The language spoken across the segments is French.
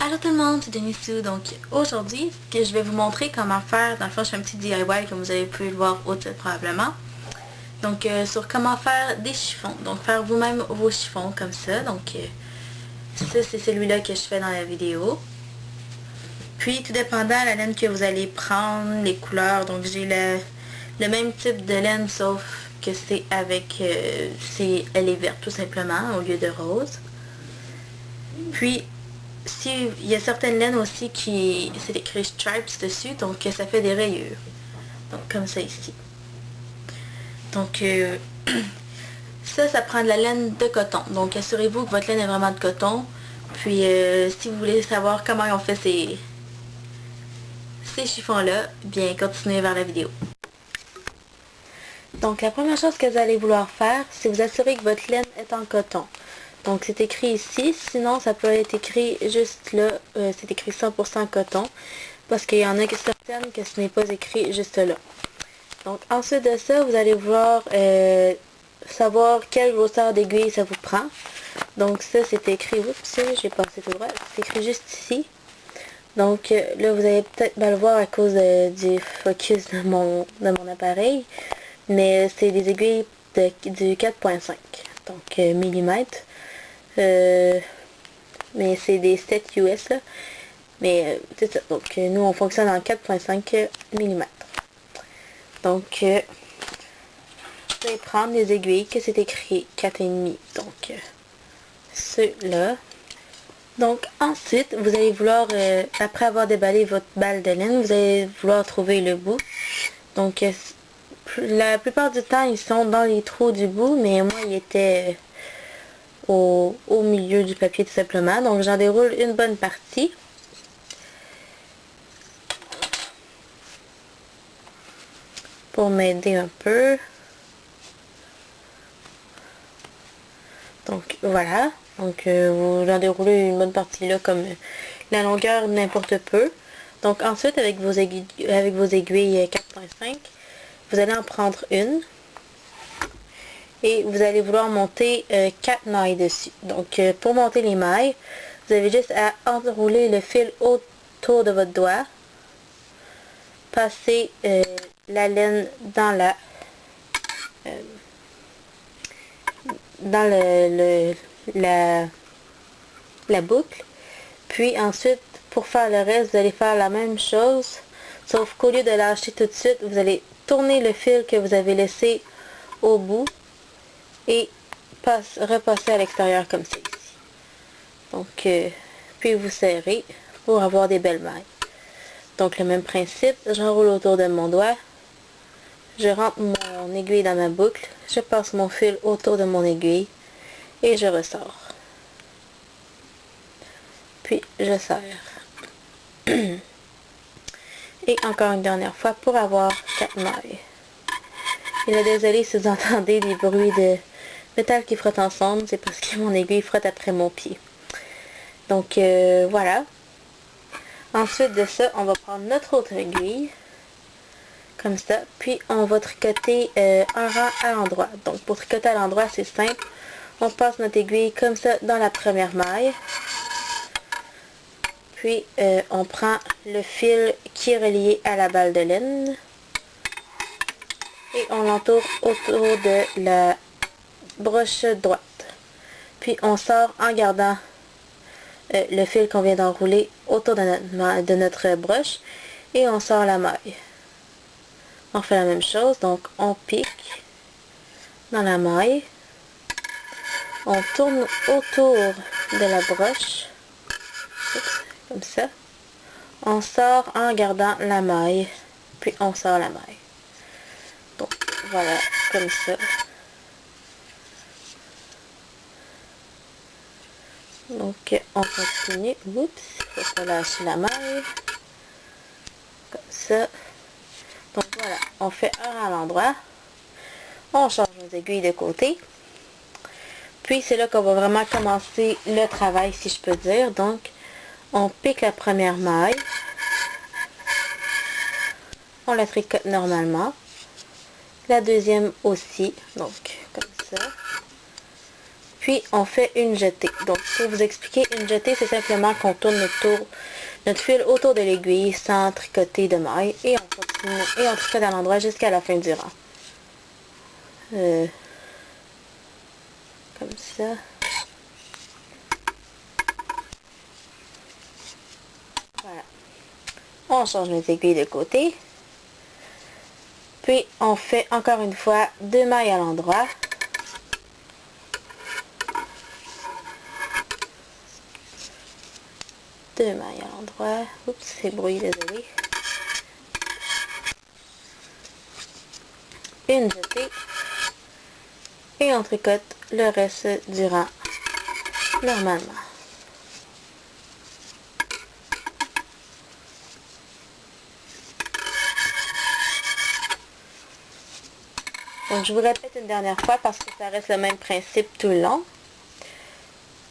Allô tout le monde, c'est Denissou. Donc aujourd'hui, que je vais vous montrer comment faire, dans le fond je fais un petit DIY comme vous avez pu le voir au titre probablement. Donc sur comment faire des chiffons, donc faire vous-même vos chiffons comme ça. Donc ça c'est celui-là que je fais dans la vidéo. Puis tout dépendant de la laine que vous allez prendre, les couleurs, donc j'ai le même type de laine sauf que c'est avec, elle est verte tout simplement au lieu de rose. Puis il y a certaines laines aussi qui c'est écrit stripes dessus, donc ça fait des rayures. Donc comme ça ici. Donc ça prend de la laine de coton. Donc assurez-vous que votre laine est vraiment de coton. Puis si vous voulez savoir comment on fait ces chiffons-là, bien continuez vers la vidéo. Donc la première chose que vous allez vouloir faire, c'est vous assurer que votre laine est en coton. Donc c'est écrit ici, sinon ça peut être écrit juste là, c'est écrit 100% coton, parce qu'il y en a certaines que ce n'est pas écrit juste là. Donc ensuite de ça, vous allez vouloir savoir quelle grosseur d'aiguille ça vous prend. Donc ça c'est écrit, oups, j'ai passé tout droit, c'est écrit juste ici. Donc là vous allez peut-être mal le voir à cause du focus de mon appareil, mais c'est des aiguilles du 4.5, donc millimètres. Mais c'est des 7 US là. Mais c'est ça. Donc nous on fonctionne en 4.5 mm. Donc vous allez prendre les aiguilles que c'est écrit 4,5. Donc ceux-là. Donc ensuite vous allez vouloir, après avoir déballé votre balle de laine, vous allez vouloir trouver le bout. Donc la plupart du temps ils sont dans les trous du bout, mais moi il était au milieu du papier tout simplement. Donc j'en déroule une bonne partie. Pour m'aider un peu. Donc voilà. Donc vous en déroulez une bonne partie là comme la longueur n'importe peu. Donc ensuite avec vos aiguilles 4.5, vous allez en prendre une. Et vous allez vouloir monter 4 mailles dessus. Donc pour monter les mailles, vous avez juste à enrouler le fil autour de votre doigt. Passer la laine dans la boucle. Puis ensuite, pour faire le reste, vous allez faire la même chose. Sauf qu'au lieu de lâcher tout de suite, vous allez tourner le fil que vous avez laissé au bout. Et repasser à l'extérieur comme ça ici. Donc, puis vous serrez pour avoir des belles mailles. Donc le même principe, j'enroule autour de mon doigt, je rentre mon aiguille dans ma boucle, je passe mon fil autour de mon aiguille et je ressors. Puis je serre. Et encore une dernière fois pour avoir 4 mailles. Et là, désolé si vous entendez des bruits de métal qui frottent ensemble, c'est parce que mon aiguille frotte après mon pied. Donc voilà. Ensuite de ça, on va prendre notre autre aiguille, comme ça, puis on va tricoter un rang à l'endroit. Donc pour tricoter à l'endroit, c'est simple. On passe notre aiguille comme ça dans la première maille. Puis on prend le fil qui est relié à la balle de laine. Et on l'entoure autour de la broche droite. Puis on sort en gardant le fil qu'on vient d'enrouler autour de notre broche et on sort la maille. On fait la même chose, donc on pique dans la maille, on tourne autour de la broche, comme ça, on sort en gardant la maille, puis on sort la maille. Donc voilà, comme ça. Donc on continue, oups, il faut pas lâcher la maille, comme ça. Donc voilà, on fait un à l'endroit, on change nos aiguilles de côté, puis c'est là qu'on va vraiment commencer le travail si je peux dire. Donc on pique la première maille, on la tricote normalement, la deuxième aussi, donc comme ça. Puis on fait une jetée. Donc pour vous expliquer, une jetée c'est simplement qu'on tourne notre fil autour de l'aiguille sans tricoter de maille et on continue et on tricote à l'endroit jusqu'à la fin du rang. Comme ça. Voilà. On change nos aiguilles de côté. Puis on fait encore une fois 2 mailles à l'endroit. Deux mailles à l'endroit. Oups, c'est brouillé, désolé. Une jetée. Et on tricote le reste du rang normalement. Donc je vous répète une dernière fois parce que ça reste le même principe tout le long.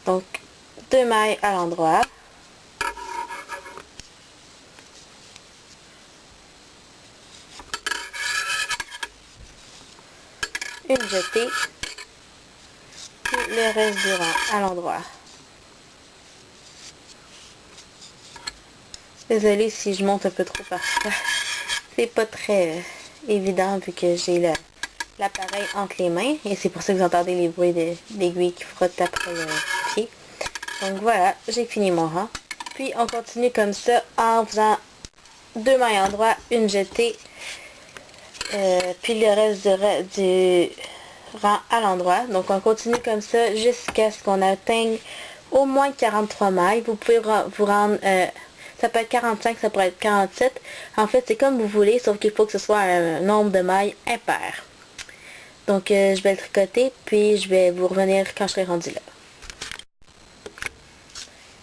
Donc 2 mailles à l'endroit. Une jetée. Puis le reste du rang à l'endroit. Désolée si je monte un peu trop parfois. C'est pas très évident vu que j'ai l'appareil entre les mains. Et c'est pour ça que vous entendez les bruits d'aiguilles qui frottent après le pied. Donc voilà, j'ai fini mon rang. Puis on continue comme ça en faisant 2 mailles à l'endroit, une jetée. Puis le reste du rang à l'endroit. Donc on continue comme ça jusqu'à ce qu'on atteigne au moins 43 mailles. Vous pouvez vous rendre, ça peut être 45, ça pourrait être 47. En fait c'est comme vous voulez, sauf qu'il faut que ce soit un nombre de mailles impair. Donc je vais le tricoter, puis je vais vous revenir quand je serai rendu là.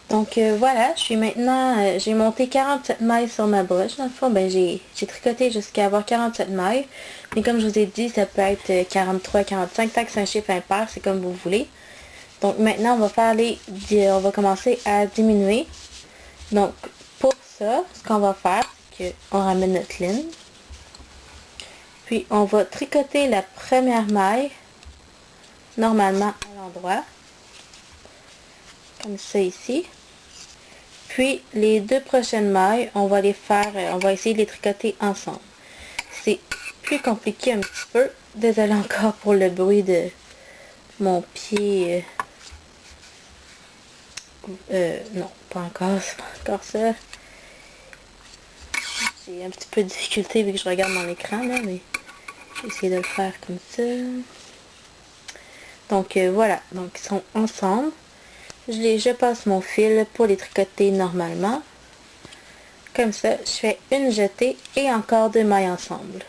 Donc voilà, je suis maintenant, j'ai monté 47 mailles sur ma broche. Dans le fond, ben, j'ai tricoté jusqu'à avoir 47 mailles. Mais comme je vous ai dit, ça peut être 43, 45, tant que c'est un chiffre impair, c'est comme vous voulez. Donc maintenant, on va faire on va commencer à diminuer. Donc pour ça, ce qu'on va faire, c'est qu'on ramène notre ligne. Puis on va tricoter la première maille, normalement à l'endroit. Comme ça ici. Puis les 2 prochaines mailles, on va essayer de les tricoter ensemble. C'est plus compliqué un petit peu. Désolée encore pour le bruit de mon pied. Non, pas encore, c'est pas encore ça. J'ai un petit peu de difficulté vu que je regarde mon écran là, mais je vais essayer de le faire comme ça. Donc voilà, donc ils sont ensemble. Je passe mon fil pour les tricoter normalement. Comme ça, je fais une jetée et encore 2 mailles ensemble.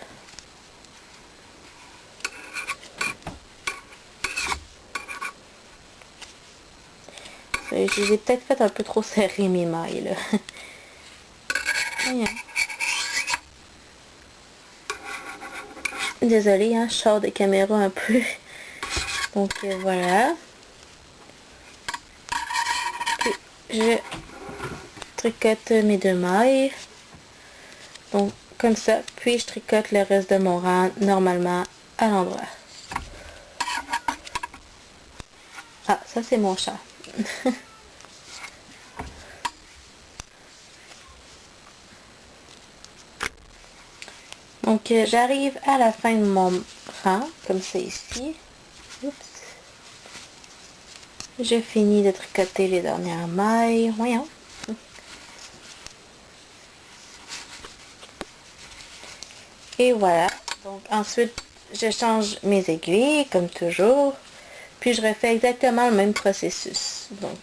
Je les ai peut-être fait un peu trop serrer mes mailles là. Désolée, hein, je sors de caméra un peu. Donc voilà. Je tricote mes 2 mailles. Donc comme ça. Puis je tricote le reste de mon rang normalement à l'endroit. Ah, ça c'est mon chat. Donc j'arrive à la fin de mon rang, comme c'est ici. Oups. Je finis de tricoter les dernières mailles. Voyons. Et voilà. Donc ensuite, je change mes aiguilles, comme toujours. Puis je refais exactement le même processus. Donc,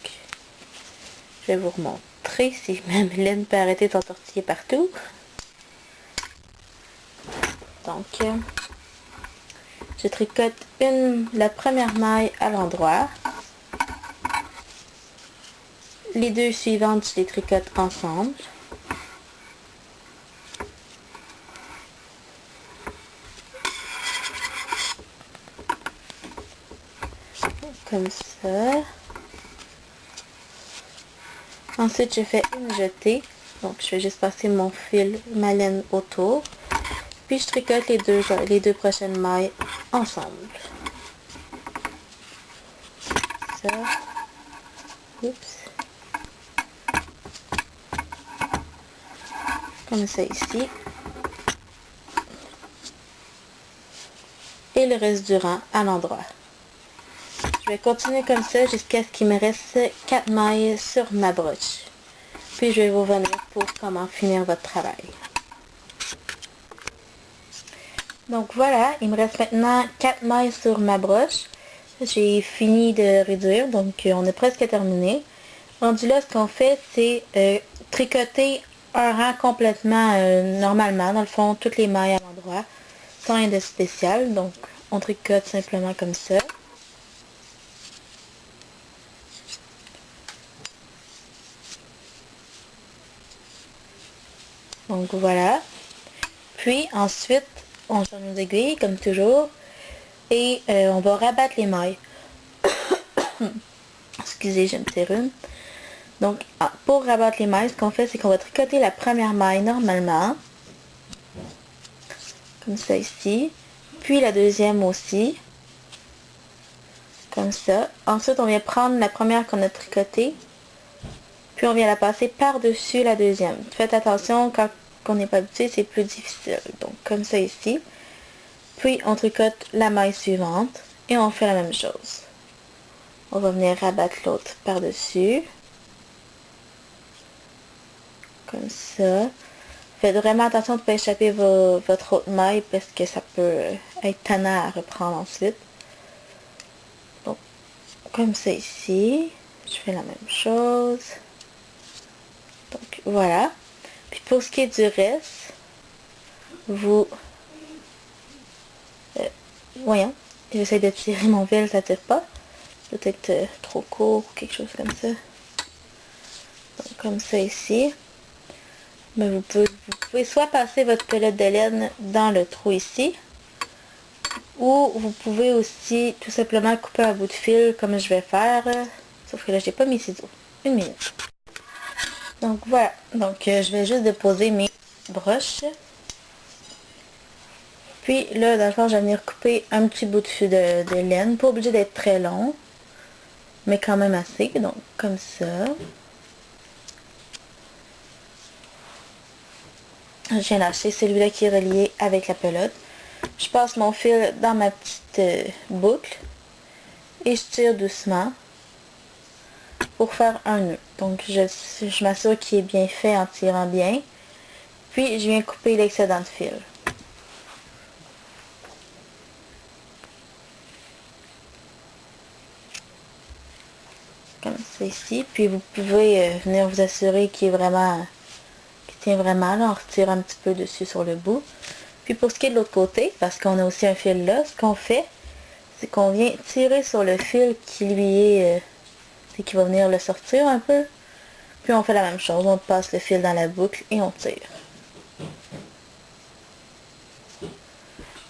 je vais vous remontrer si même laine peut arrêter de s'entortiller partout. Donc, je tricote la première maille à l'endroit. Les 2 suivantes, je les tricote ensemble. Comme ça. Ensuite, je fais une jetée. Donc, je vais juste passer mon fil, ma laine autour. Puis, je tricote les deux prochaines mailles ensemble. ça. Oups. Comme ça ici. Et le reste du rang à l'endroit. Je vais continuer comme ça jusqu'à ce qu'il me reste 4 mailles sur ma broche. Puis je vais vous revenir pour comment finir votre travail. Donc voilà, il me reste maintenant 4 mailles sur ma broche. J'ai fini de réduire, donc on est presque terminé. Rendu là, ce qu'on fait, c'est tricoter un rang complètement normalement, dans le fond, toutes les mailles à l'endroit, sans rien de spécial. Donc on tricote simplement comme ça. Donc voilà. Puis ensuite, on change nos aiguilles, comme toujours. Et on va rabattre les mailles. Excusez, j'ai un petit rhume. Donc, pour rabattre les mailles, ce qu'on fait, c'est qu'on va tricoter la première maille normalement. Comme ça ici. Puis la deuxième aussi. Comme ça. Ensuite, on vient prendre la première qu'on a tricotée. Puis on vient la passer par-dessus la deuxième. Faites attention, quand on n'est pas habitué, c'est plus difficile. Donc, comme ça ici. Puis on tricote la maille suivante et on fait la même chose. On va venir rabattre l'autre par-dessus. Comme ça. Faites vraiment attention de ne pas échapper votre autre maille parce que ça peut être tannant à reprendre ensuite. Donc, comme ça ici. Je fais la même chose. Donc, voilà. Puis pour ce qui est du reste, vous... voyons, j'essaie de tirer mon fil, ça tire pas. Peut-être trop court ou quelque chose comme ça. Donc, comme ça ici. Mais vous pouvez soit passer votre pelote de laine dans le trou ici. Ou vous pouvez aussi tout simplement couper un bout de fil comme je vais faire. Sauf que là, j'ai pas mes ciseaux. Une minute. Donc voilà. Donc je vais juste déposer mes broches. Puis là, dans le fond, je vais venir couper un petit bout de fil de laine. Pas obligé d'être très long. Mais quand même assez. Donc comme ça. Je viens d'acheter celui-là qui est relié avec la pelote. Je passe mon fil dans ma petite boucle. Et je tire doucement. Pour faire un nœud. Donc je m'assure qu'il est bien fait en tirant bien. Puis je viens couper l'excédent de fil. Comme ça ici. Puis vous pouvez venir vous assurer qu'il est vraiment... tient vraiment, là, on retire un petit peu dessus sur le bout. Puis pour ce qui est de l'autre côté, parce qu'on a aussi un fil là, ce qu'on fait, c'est qu'on vient tirer sur le fil qui lui est... qui va venir le sortir un peu. Puis on fait la même chose, on passe le fil dans la boucle et on tire.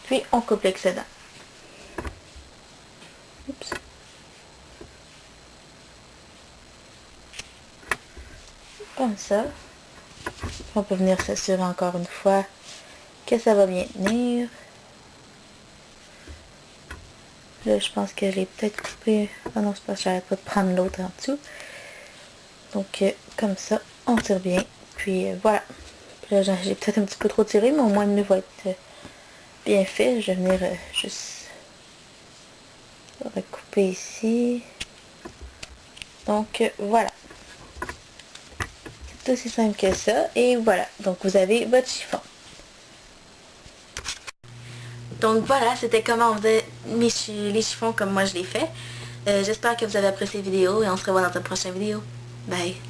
Puis on coupe l'excédent. Oups. Comme ça. On peut venir s'assurer encore une fois que ça va bien tenir. Là, je pense que je l'ai peut-être coupé. Ah non, c'est pas, j'arrête pas de prendre l'autre en dessous. Donc, comme ça, on tire bien. Puis, voilà. Puis là, j'ai peut-être un petit peu trop tiré, mais au moins le nœud va être bien fait. Je vais venir juste recouper ici. Donc, voilà. C'est aussi simple que ça. Et voilà. Donc, vous avez votre chiffon. Donc voilà, c'était comment on faisait les chiffons comme moi je l'ai fait. J'espère que vous avez apprécié la vidéo et on se revoit dans une prochaine vidéo. Bye!